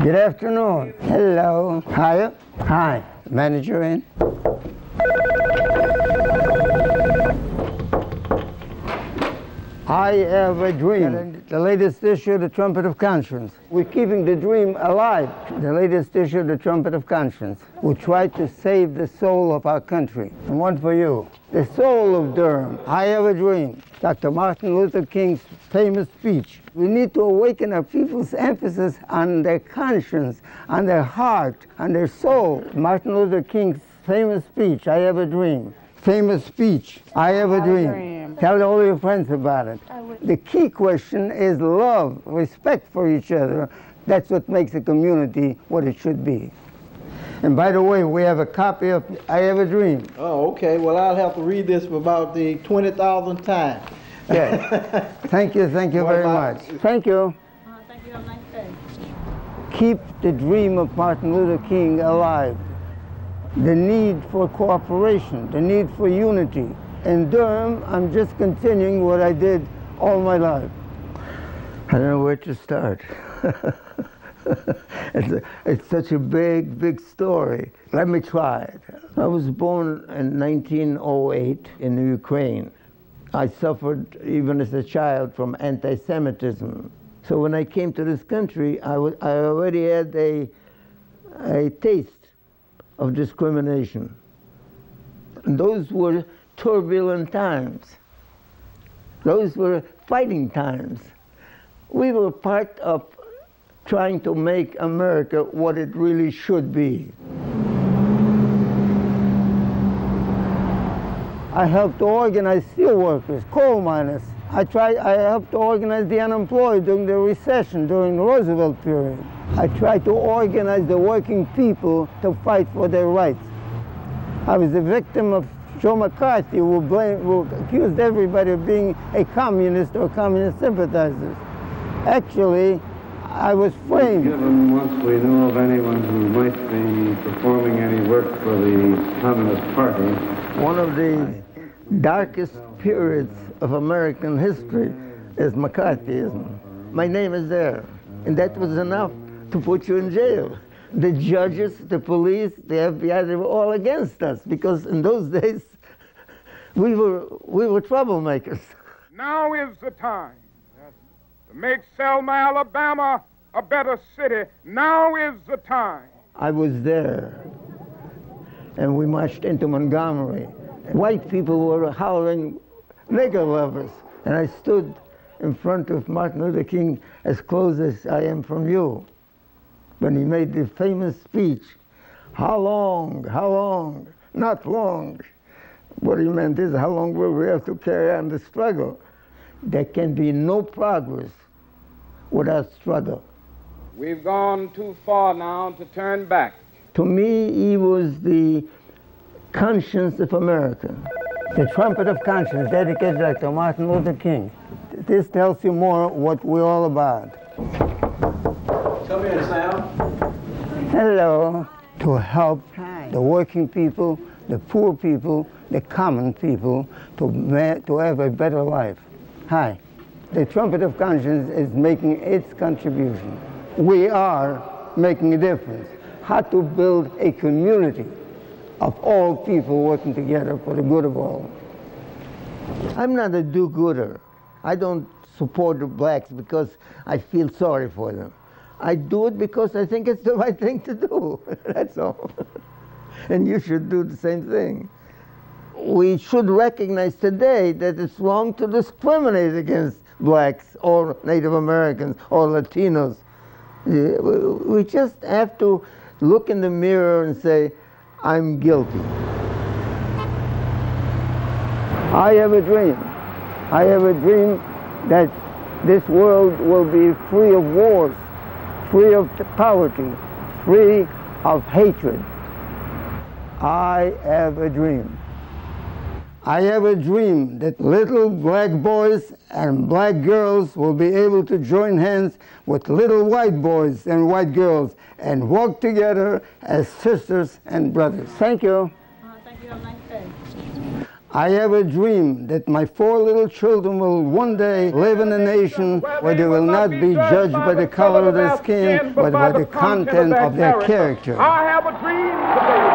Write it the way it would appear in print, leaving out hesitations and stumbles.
Good afternoon. Hello. Hi. Hi. Manager in? I have a dream. The latest issue of the Trumpet of Conscience. We're keeping the dream alive. The latest issue of the Trumpet of Conscience. We try to save the soul of our country. And one for you. The soul of Durham. I have a dream. Dr. Martin Luther King's famous speech. We need to awaken our people's emphasis on their conscience, on their heart, on their soul. Martin Luther King's famous speech, I have a dream. Famous speech, I have a dream. Tell all your friends about it. The key question is love, respect for each other. That's what makes a community what it should be. And by the way, we have a copy of I Have a Dream. Oh, okay. Well, I'll have to read this for about the 20,000th time. Yes. Thank you very much. Thank you. Thank you. Have a nice day. Keep the dream of Martin Luther King alive. The need for cooperation, the need for unity. In Durham, I'm just continuing what I did all my life. I don't know where to start. It's such a big story. Let me try it. I was born in 1908 in Ukraine. I suffered, even as a child, from anti-Semitism. So when I came to this country, I already had a taste of discrimination. And those were turbulent times. Those were fighting times. We were part of trying to make America what it really should be. I helped to organize steel workers, coal miners. I helped to organize the unemployed during the recession, during the Roosevelt period. I tried to organize the working people to fight for their rights. I was a victim of Joe McCarthy, who accused everybody of being a communist or communist sympathizers. Actually, I was framed. Given once we know of anyone who might be performing any work for the Communist Party. One of the darkest periods of American history is McCarthyism. My name is there, and that was enough to put you in jail. The judges, the police, the FBI, they were all against us because in those days we were troublemakers. Now is the time to make Selma, Alabama a better city. Now is the time. I was there, and we marched into Montgomery. White people were howling nigger lovers, and I stood in front of Martin Luther King as close as I am from you when he made the famous speech, how long, not long. What he meant is, how long will we have to carry on the struggle? There can be no progress without struggle. We've gone too far now to turn back. To me, he was the conscience of America. The Trumpet of Conscience, dedicated to Dr. Martin Luther King. This tells you more what we're all about. Come in, Sam. Hello. To help the working people, the poor people, the common people, to have a better life. Hi. The Trumpet of Conscience is making its contribution. We are making a difference. How to build a community of all people working together for the good of all. I'm not a do-gooder. I don't support the blacks because I feel sorry for them. I do it because I think it's the right thing to do. That's all. And you should do the same thing. We should recognize today that it's wrong to discriminate against blacks or Native Americans or Latinos. We just have to look in the mirror and say, I'm guilty. I have a dream. I have a dream that this world will be free of wars, free of poverty, free of hatred. I have a dream. I have a dream that little black boys and black girls will be able to join hands with little white boys and white girls and walk together as sisters and brothers. Thank you. Thank you. Have a nice day. I have a dream that my 4 little children will one day live in a nation where they will not be judged by the color of their skin, but by the content of their character. I have a dream today